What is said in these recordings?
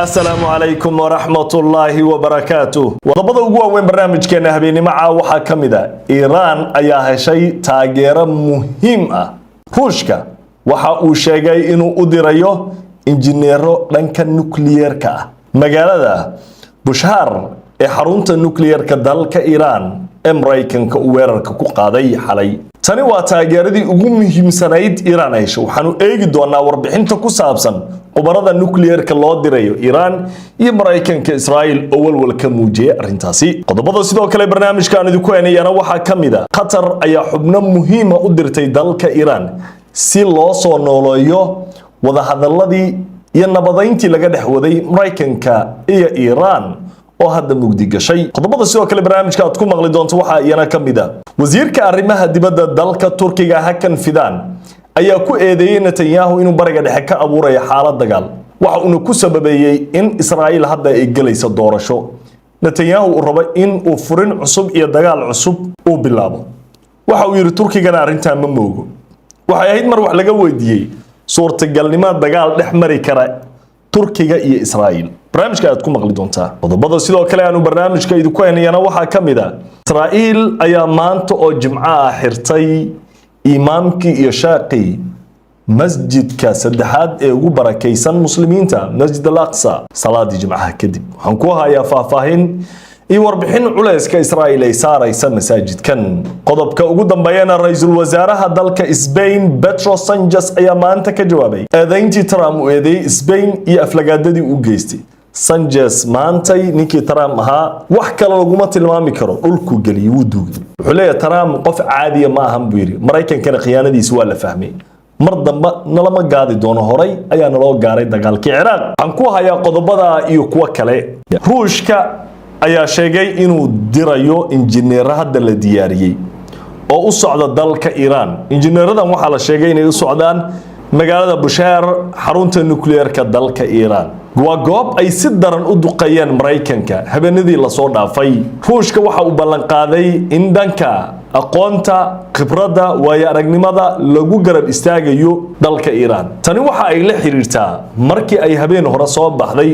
السلام عليكم ورحمة الله وبركاته وضبط ugu weyn barnaamijkeena habeenimo waxa kamida Iran ayaa heshay taageero muhiim ah Ruushka waxa uu sheegay inuu u dirayo injineero dhanka nuclear-ka ah magaalada Bushehr ee xarunta nuclear-ka dalka Iran ee Mareykanka uu weerarka ku qaaday xalay tani waa taageeradii ugu muhiimsanayd Iran ay hesho waxaanu eegi doonaa warbixinta ku saabsan qubarada nuclear-ka loo dirayo Iran iyo Mareykanka Israel oo walwal ka muujiyay arintaasi qodobada sidoo kale barnaamijkan idinku eenayana waxa kamida Qatar ayaa xubno muhiim ah u dirtay dalka Iran si loo soo nooleeyo wada hadaladii iyo nabadeyntii laga dhaxwaday Mareykanka iyo Iran oo hadda mugdi gashay qodobada sidoo kale barnaamijka aad ku maqli doonto waxa iyana kamida wasiirka arrimaha dibadda dalka Turkiga Hakan Fidan ayaa ku eedeeyay Netanyahu inuu bariga dhexe ka abuuray xaalad dagaal waxa uu ku sababeeyay in Israel hadda ay galayso doorasho Netanyahu uu rabo in uu furin cusub iyo dagaal cusub uu bilaabo waxa uu yiri Turkiga arinta ma moogo waxay ahayd mar wax laga weydiiyay suurtagalnimada dagaal dhex mari kara Turkiga iyo Israel barnaamijka aad ku maqli doontaa qodobada sidoo kale aanu barnaamijka idinku eenayana waxa kamida Israel ayaa maanta oo Jimcaha xirtay imaamkii iyo shaaqi masjidka saddexaad ee ugu barakaysan muslimiinta Masjid al-Aqsa salaadii Jimcaha kadib waxaan ku hayaa faahfaahin iyo warbixin culayska Israel ay saaraysa masaajidkan qodobka ugu dambeeyana ra'iisul wasaaraha dalka Spain Pedro Sanchez ayaa maanta ka jawaabay eedayntii Trump uu eedeeyay Spain iyo aflagaadadii uu geystay Sanchez maantay ninkii Trump ahaa wax kale laguma tilmaami karo dhulku galiyay wuu duugay wuxuu leeyahay Trump qof caadi ma ahan buu yiri Mareykankana khiyaanadiisa waa la fahmay mar dambe nalama gaadi doono horay ayaa naloo gaaray dagaalkii Ciraaq waxaan ku hayaa qodobada iyo kuwa kale Ruushka ayaa sheegay inuu dirayo injineero hadda la diyaariyay oo u socda dalka Iran injineeradan waxa la sheegay inay u socdaan magaalada Bushehr xarunta nuclear-ka dalka Iran waa goob ay si daran u duqayeen Mareykanka habeenadii la soo dhaafay Ruushka waxa uu ballan qaaday in dhanka aqoonta khibradda waayo aragnimada lagu garab istaagayo dalka Iran tani waxa ay la xiriirtaa markii ay habeen hore soo baxday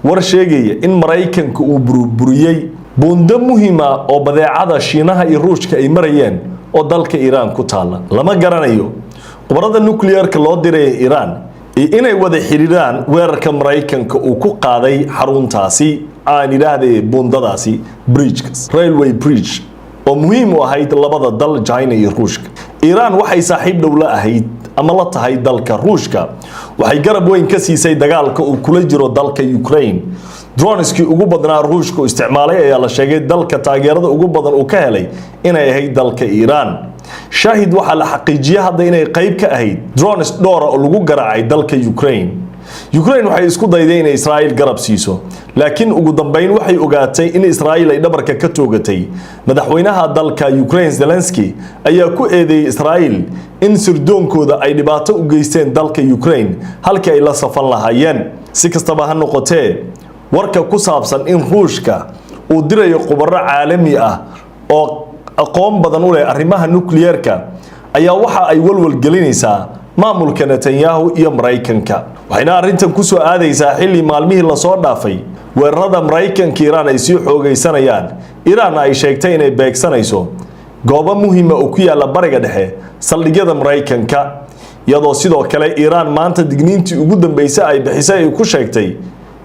war sheegaya in Mareykanka uu burburiyay buundo muhiim ah oo badeecada Shiinaha iyo Ruushka ay marayeen oo dalka Iran ku taala lama garanayo qubarada nuclear-ka loo diray Iran inay wada xiriiraan weerarka Mareykanka uu ku qaaday xaruntaasi aan ilaahay buundadaasi railway bridge oo muhiim u ahayd labada dal China iyo Ruushka Iran waxay saaxiib dhow la ahayd ama la tahay dalka Ruushka waxay garab weyn ka siisay dagaalka uu kula jiro dalka Ukraine droneski ugu badnaa Ruushka isticmaalay ayaa la sheegay dalka taageerada ugu badan uu ka helay inay ahayd dalka Iran shahid waxa la xaqiijiyay hadda inay qayb ka ahayd drones dhowr oo lagu garaacay dalka Ukraine waxay isku dayday inay Israel garab siiso laakiin ugu dambeyn waxay ogaatay in Israel ay dhabarka ka toogatay madaxweynaha dalka Ukraine Zelensky ayaa ku eedeeyay Israel in sirdoonkooda ay dhibaato u geysteen dalka Ukraine halkii ay la safan lahaayeen si kastaba ha noqotee warka ku saabsan in Ruushka uu dirayo khubaro caalami ah oo aqoon badan u leh arrimaha nuclear-ka ayaa waxa ay walwal gelinaysaa maamulka Netanyahu iyo Mareykanka waxayna arintan ku soo aadaysaa xilli maalmihii la soo dhaafay weerarada Mareykanka Iran ay sii xoogaysanayaan Iran ay sheegtay inay beegsanayso goobo muhiim ah oo ku yaala bariga dhexe saldhigyada Mareykanka iyadoo sidoo kale Iran maanta digniintii ugu dambeysay ay bixisay ay ku sheegtay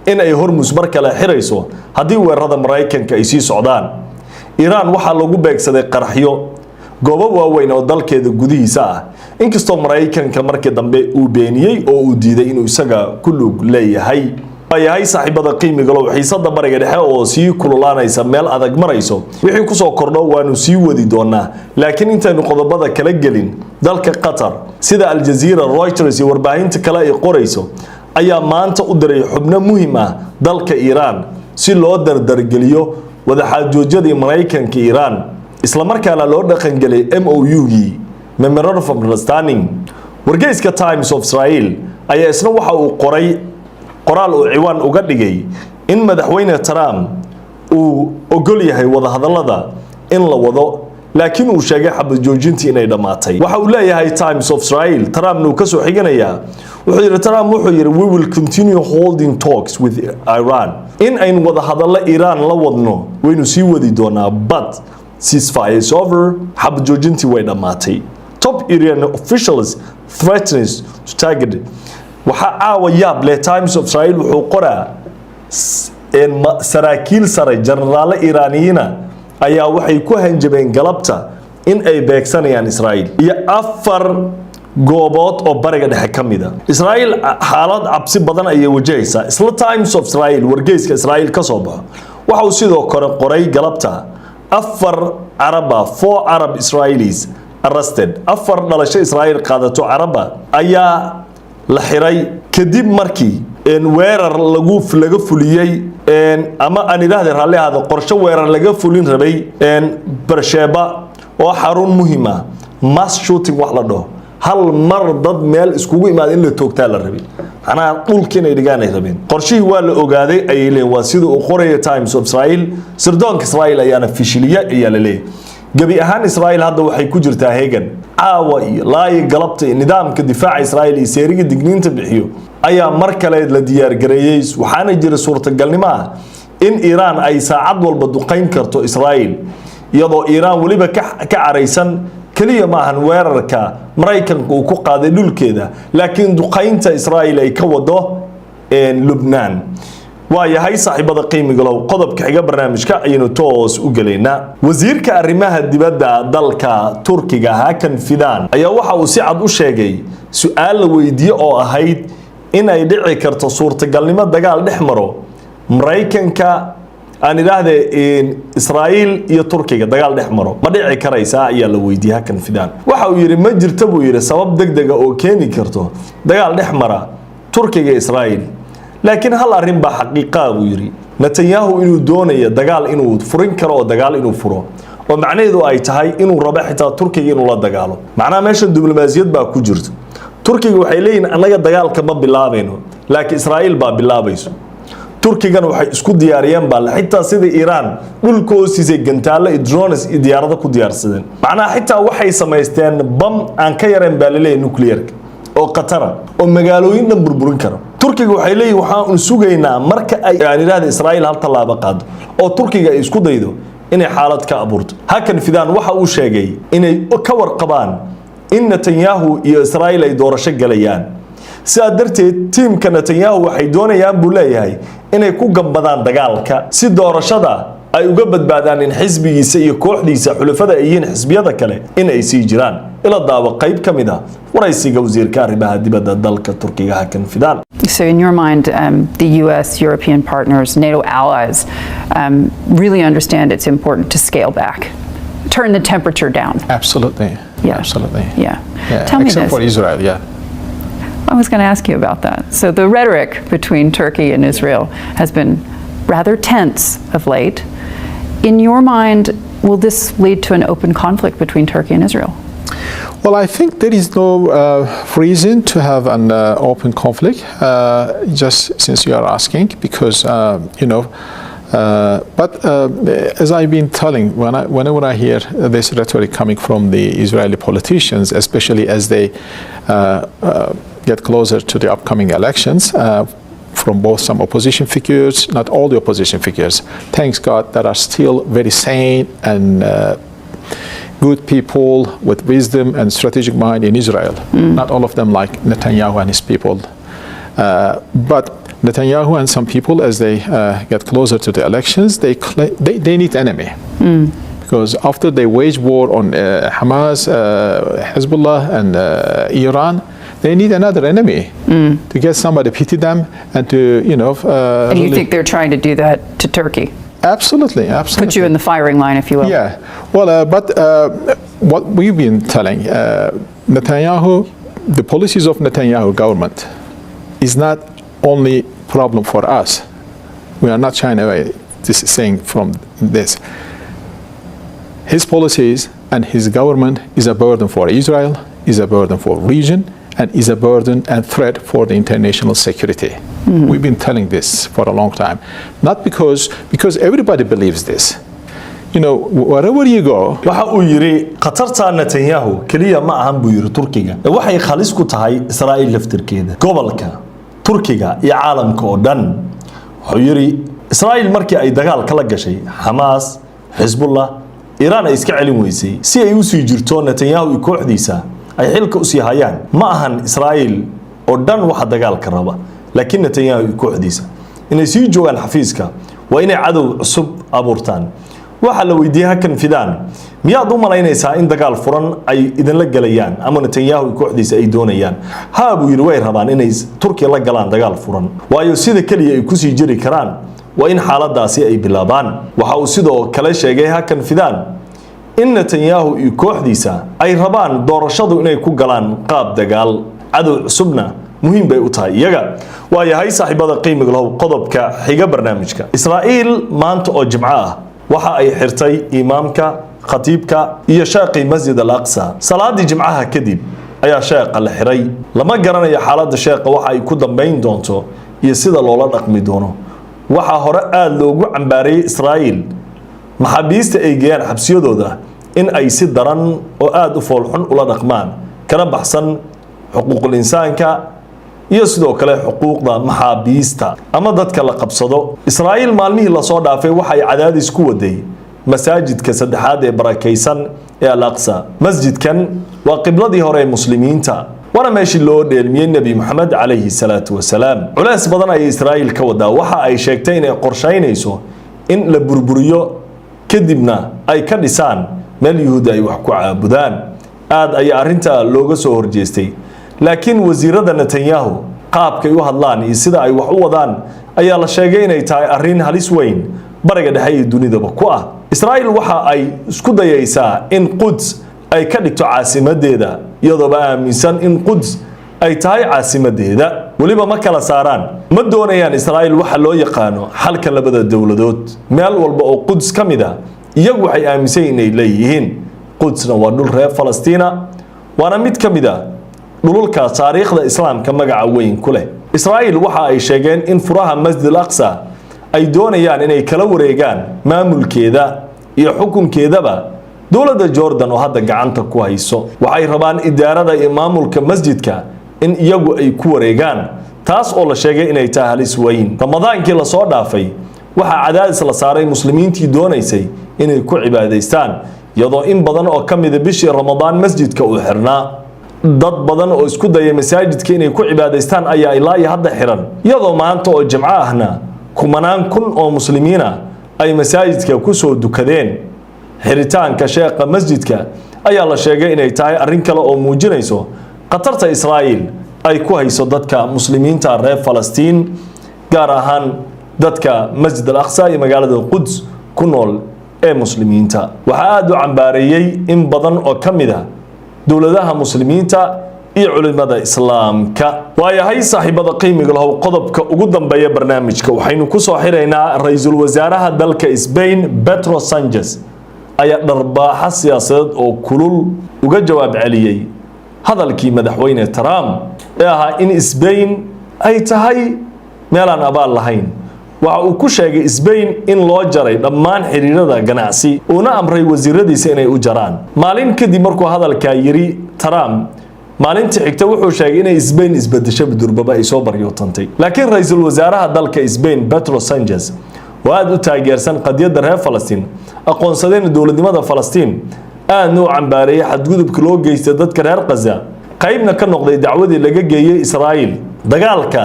in ay Hormuz mar kale xirayso haddii weerarada Mareykanka ay sii socdaan Iran waxa lagu beegsaday qaraxyo goobo waaweyn oo dalkeeda gudihiisa ah inkastoo Mareykanka markii dambe uu beeniyay oo uu diiday inuu isaga ku lug leeyahay ayahay saaxiibada qiimiga loo xiisada bariga dhexe oo sii kululaanaysa meel adag marayso wixii ku soo kordho waanu sii wadi doonaa laakiin intaanu qodobada kala gelin dalka Qatar sida Al Jazeera Reuters iyo warbaahinta kale ay qorayso ayaa maanta u diray xubno muhiim ah dalka Iran si loo dardargeliyo wada xaajoojyada Mareykanka Iran isla markaana loo dhaqan galay MOU-gii Memorandum of Understanding wargeyska Times of Israel ayaa isna waxa uu qoray qoraal uu ciwaan uga dhigay in madaxweyne Trump uu ogol yahay wada hadallada in la wado laakiin uu sheegay xabad joojintii inay dhamaatay. Waxa uu leeyahay Times of Israel Trump uu ka soo xiganayaa wuxuu yiri Trump wuxuu yiri we will continue holding talks with Iran in ay wada hadalla Iran la wadno waynu sii wadi doonaa but ceasefire is over xabad joojintii way dhamaatay. Top Iranian officials threatens to target waxa caawa yaab leh Times of Israel wuxuu qoraa saraakiil sare jeneraale Iraaniyiina ayaa waxay ku hanjabeen galabta in ay beegsanayaan Israel iyo 4 goobood oo bariga dhexe ka mid ah. Israel xaalad cabsi badan ayay wajahaysaa. Isla Times of Israel wargeyska Israel ka soo baxo waxa uu sidoo kale qoray galabta 4 Arab Israelis arrested 4 dhalasho Israel qaadato Araba ayaa la xiray kadib markii weerar laga fuliyay ama aan ilaahay raalli ahado qorshe weerar laga fulin rabay Beersheba oo xarun muhiim ah mass shooting wax la dhaho hal mar dad meel iskugu imaad in la toogtaa la rabay ana dhulkiina ay dhigaan ay rabeen qorshihii waa la ogaaday ay leeyeen waa sida uu qorayo Times of Israel sirdoonka Israel ayaana fishiliya ayaa la leeyahay gabi ahaan Israel hadda waxay ku jirtaa heegan caawa iyo laay galabta nidaamka difaaca Israel iyo seeriga digniinta bixiyo ayaa mar kale la diyaar gareeyay waxaana jira suurtagalnimo ah in Iran ay saacad walba duqeyn karto Israel iyadoo Iran waliba ka careysan kaliya ma ahan weerarka Mareykanka uu ku qaaday dhulkeeda laakiin duqeynta Israel ay ka wado Lebanon waayahay saaxiibada qiimiga loo qodobka xiga barnaamijka aynu toos u galeynaa wasiirka arrimaha dibadda dalka Turkiga Hakan Fidan ayaa waxa uu si cad u sheegay su'aal la weydiiyay oo ahayd in ay dhici karto suurtagalnimo dagaal dhex maro Mareykanka aan ilaahdee Israel iyo Turkiga dagaal dhex maro ma dhici karaysa ayaa la weydiiyay Hakan Fidan waxa uu yiri ma jirto buu yiri sabab degdeg ah oo keeni karto dagaal dhex mara Turkiga iyo Israel laakiin hal arrin baa xaqiiqa uu yiri Netanyahu inuu doonayo dagaal inuu furin karo oo dagaal inuu furo oo macnaheedu ay tahay inuu rabo xitaa Turkiga inuu la dagaalo macnaha meesha diblomaasiyad baa ku jirto Turkiga waxay leeyihiin anaga dagaalka ma bilaabayno laakiin Israel baa bilaabayso Turkigan waxay isku diyaariyeen baa xitaa sida Iran dhulkoosiisa gantaale iyo drones iyo diyaarado ku diyaarsadeen macnaha xitaa waxay sameysteen bam aan ka yareen baa leeyahay nuclearka oo qatara oo magaalooyin dhan burburin kara Turkiga waxay leeyihiin waxaan sugaynaa marka ay ilaahay Israel hal talaabo qaado oo Turkiga ay isku daydo inay xaalad ka abuurto Hakan Fidan waxa uu sheegay inay ka warqabaan in Netanyahu iyo Israel ay doorasho galayaan sidaa darteed tiimka Netanyahu waxay doonayaan buu leeyahay inay ku gambadaan dagaalka si doorashada ay uga badbaadaan in xisbigiisa iyo kooxdiisa xulafada ay yihiin xisbiyada kale in ay sii jiraan ila daawa qayb kamid ah waraysiga wasiirka arrimaha dibadda dalka Turkiga Hakan Fidan. So in your mind, the US, European partners, NATO allies really understand it's important to scale back, turn the temperature down. Absolutely. Yeah. Absolutely. Yeah. Yeah. Tell me Except this. for Israel, yeah. I was going to ask you about that. So the rhetoric between Turkey and Israel has been rather tense of late. In your mind, will this lead to an open conflict between Turkey and Israel? Well, I think there is no reason to have an open conflict, just since you are asking, because, but as I've been telling, whenever I hear this rhetoric coming from the Israeli politicians, especially as they get closer to the upcoming elections, from both some opposition figures, not all the opposition figures, thanks God, that are still very sane and good people with wisdom and strategic mind in Israel. Not all of them like Netanyahu and his people. But Netanyahu and some people, as they get closer to the elections, they need enemy. Because after they wage war on Hamas, Hezbollah, and Iran, they need another enemy to get somebody to pity them and to, and you think they're trying to do that to Turkey? Absolutely, absolutely. Put you in the firing line, if you will. Yeah. Well, but what we've been telling, Netanyahu, the policies of Netanyahu government is not only problem for us. We are not shying away. This is saying from this. His policies and his government is a burden for Israel, is a burden for region, and is a burden and threat for the international security. We've been telling this for a long time. Not because everybody believes this. wherever you go. waxa uu yiri qatarta Netanyahu kaliya ma ahan buu yiri Turkiga waxay khalis ku tahay Israa'iil laftirkeeda gobolka Turkiga iyo caalamka oo dhan wuxuu yiri Israa'iil markii ay dagaal kala gashay Hamas Hezbollah Iran ay iska celin weysay si ay u sii jirto Netanyahu iyo kooxdiisa ay xilka u sii hayaan ma ahan Israa'iil oo dhan waxa dagaal ka raba laakiin Netanyahu iyo kooxdiisa inay sii joogaan xafiiska waa inay cadow cusub abuurtaan waxa la weydiiyay hakan fidaan miyaad u malaynaysaa in dagaal furan ay idin la galayaan ama Netanyahu kooxdiisa ay doonayaan ha buu yiri way rabaan inay Turkiga la galaan dagaal furan waayo sida kaliya ay ku sii jiri karaan waa in xaaladaasi ay bilaabaan waxa uu sidoo kale sheegay hakan fidaan in Netanyahu iyo kooxdiisa ay rabaan doorashadu inay ku galaan qaab dagaal cadow cusubna muhiim bay u tahay iyaga waayahay saaxiibada qiimiga leh qodobka xiga barnaamijka Israa'iil maanta oo Jimco ah waxa ay xirtay imaamka khatiibka iyo shaaqi masjid al-Aqsa salaadii Jimcaha kadib ayaa shaaqa la xiray lama garanayo xaaladda shaaqa waxa ay ku dambeyn doonto iyo sida loola dhaqmi doono waxa hore aad loogu cambaaray Israa'iil maxaabiista ay geeyaan xabsiyadooda in ay si daran oo aad u foolxun ula dhaqmaan kana baxsan xuquuqul insaanka iyo sidoo kale xuquuqda maxaabiista ama dadka la qabsado Israa'iil maalmihii la soo dhaafay waxay cadaadis ku waday masaajidka saddexaad ee barakeysan ee Al-Aqsa masjidkan waa qibladii hore ee muslimiinta wana meeshii loo dheelmiyay Nabi Muhammad calayhi salaatu wasalaam culays badan ay Israa'iil ka wadaa waxa ay sheegtay inay qorsheynayso in la burburiyo kadibna ay ka dhisaan meel Yuhuud ay wax ku caabudaan aad ay arinta looga soo horjeestay laakiin wasiirada Netanyahu qaabkay u hadlaan iyo sida ay wax u wadaan ayaa la sheegay inay tahay arin halis weyn bariga dhexe ee dunidaba ku ah Israa'iil waxa ay isku dayaysaa in Quds ay ka dhigto caasimadeeda iyadoo aaminsan in Quds ay tahay caasimadeeda waliba ma kala saaraan ma doonayaan Israa'iil waxa loo yaqaano xalka labada dawladood meel walba oo Quds kamida iyagu waxay aaminsan inay leeyihiin Qudsna waa dhul reer Falastiina waana mid kamida dhululka taariikhda islaamka magaca weyn ku leh Israa'iil waxa ay sheegeen in furaha Masjid al-Aqsa ay doonayaan inay kala wareegaan maamulkeeda iyo xukunkeedaba dawladda Jordan oo hadda gacanta ku hayso waxay rabaan idaarada iyo maamulka masjidka in iyagu ay ku wareegaan taas oo la sheegay inay tahay halis weyn Ramadaankii la soo dhaafay waxa cadaadis la saaray muslimiintii doonaysay inay ku cibaadaystaan iyadoo in badan oo kamid bishii Ramadaan masjidka uu xirnaa dad badan oo isku dayay masaajidka inay ku cibaadaystaan ayaa ilaa iyo hadda xiran iyadoo maanta oo Jimco ahna kumanaan kun oo muslimiina ay masaajidka ku soo dukadeen xiritaanka sheeqa masjidka ayaa la sheegay inay tahay arin kale oo muujinayso qatarta Israa'iil ay ku hayso dadka muslimiinta reer Falastiin gaar ahaan dadka Masjid al-Aqsa iyo magaalada Quds ku nool ee muslimiinta waxa aad u cambaareeyay in badan oo kamida dawladaha muslimiinta iyo culimada islaamka waayahay saaxiibada qiimiga leh qodobka ugu dambeeya barnaamijka waxaynu ku soo xireynaa ra'iisul wasaaraha dalka Spain Pedro Sánchez ayaa dharbaaxa siyaasadeed oo kulul uga jawaab celiyay hadalkii madaxweyne Trump ee ahaa in Spain ay tahay meel aan abaal lahayn waxa uu ku sheegay Spain in loo jaray dhammaan xiriirada ganacsi una amray wasiiradiisa inay u jaraan maalin kadib markuu hadalka yiri Trump maalintii xigta wuxuu sheegay in Spain isbedesho durbaba ay soo baryootantay laakiin ra'iisul wasaaraha dalka Spain Pedro Sánchez waad u taageersan qadiyadda reer Falastiin aqoonsadeen dawladnimada Falastiin aanu cambaaray xadgudubka loo geystay dadka reer Gaza qaybna ka noqday dacwadii laga geeyay Israa'iil dagaalka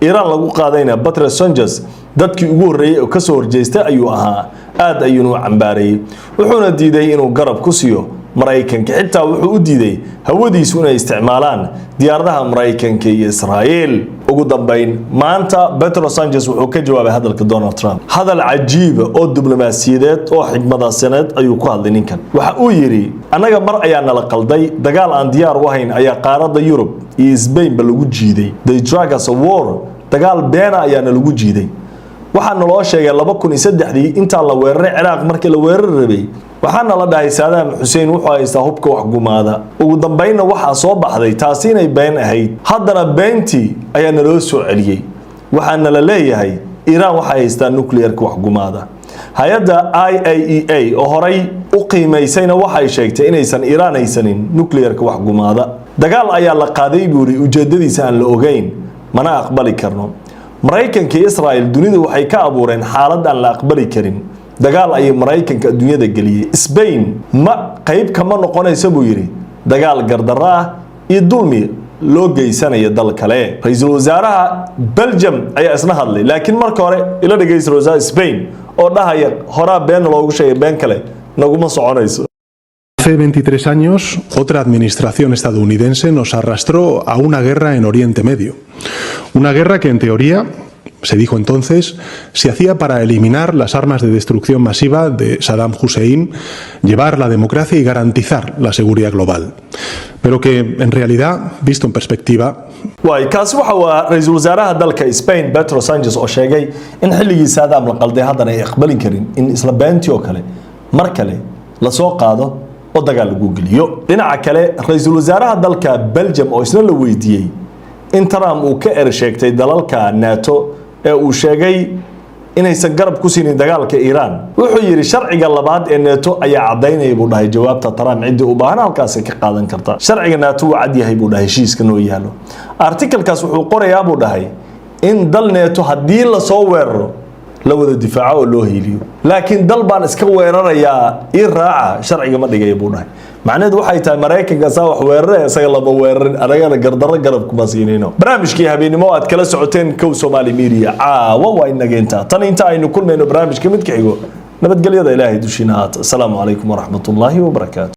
Iran lagu qaadayna Pedro Sánchez dadkii ugu horeeyay oo ka soo horjeestay ayuu ahaa aad ayuu cambaaray wuxuuna diiday inuu garab ku siiyo Mareykanka xitaa wuxuu u diiday hawadiisu inay isticmaalaan diyaaradaha Mareykanka iyo Israa'iil ugu dambeyn maanta Pedro Sánchez wuxuu ka jawaabay hadalka Donald Trump hadal cajiib oo diblomaasiyadeed oo xigmadaasaneed ayuu ku hadlay ninkan waxa uu yiri anaga mar ayaa nala qalday dagaal aan diyaar u ahayn ayaa qaaradda Yurub iyo Spain ba lagu jiiday the drag us a war dagaal been ayaa lagu jiiday waxaana loo sheegay 2003 inta la weeraray Ciraaq markii la weerar rabay waxaana la dhahay Saddam Hussein wuxuu haystaa hubka wax gumaada ugu dambeynna waxa soo baxday taasi inay been ahayd haddana beentii ayaa loo soo celiyay waxaana la leeyahay إيران waxay haystaan nuclear-ka wax gumaada hay'adda IAEA oo horay u qiimeysayna waxay sheegtay inaysan Iiraan haysanin nuclear-ka wax gumaada dagaal ayaa la qaaday buuri ujeedadiisa aan la ogeyn mana aqbali karno Mareykanka iyo Israel dunida waxay ka abuureen xaalad aan la aqbali karin dagaal ay Mareykanka dunyada galiyay Spain ma qayb kama noqonayso buu yiri dagaal gardarro ah iyo dulmi loo geysanayo dal kale ra'iisul wasaaraha Belgium ayaa isna hadlay laakiin marka hore ila dhageysan wasaaraha Spain oo dhahaya hora been loogu sheegay been kale naguma soconayso. Hace 23 años, otra administración estadounidense nos arrastró a una guerra en Oriente Medio. Una guerra que, en teoría, se dijo entonces, se hacía para eliminar las armas de destrucción masiva de Saddam Hussein, llevar la democracia y garantizar la seguridad global. Pero que, en realidad, visto en perspectiva... waay kaasi waxa waa ra'iisul wasaaraha dalka Spain Pedro Sánchez oo sheegay in xilligii Saddam la qalday haddana ay aqbalin karin in isla beentii oo kale mar kale la soo qaado oo dagaal lagu geliyo dhinaca kale ra'iisul wasaaraha dalka Belgium oo isna la weydiiyay in Trump uu ka sheegtay dalalka NATO ee uu sheegay inaysan garab ku siinin dagaalka Iran wuxuu yiri sharciga labaad ee NATO ayaa cadeynaya buu dhahay jawaabta Trump cidii u baahan halkaas ka qaadan karta sharciga NATO waa cad yahay buu dhahay heshiiska noo yaalo article-kaas wuxuu qorayaa buu dhahay in dal NATO hadii la soo weeraro la wada difaaco oo loo hiiliyo laakiin dal baan iska weerarayaa Iraaca sharciga ma dhigay buu dhahay macnaheedu waxay tahay Mareykanka saa wax weeraraya isaga laba weerarin adagana gardarro garab kuma siinayno barnaamijkii habeenimo aad kala socoteen kow Somali Media caawa waa inageenta tan inta aynu kulmayno barnaamijka mid ka xigo nabadgelyada Ilaahay dushiina haata assalaamu calaykum waraxmatullaahi wabarakaatuh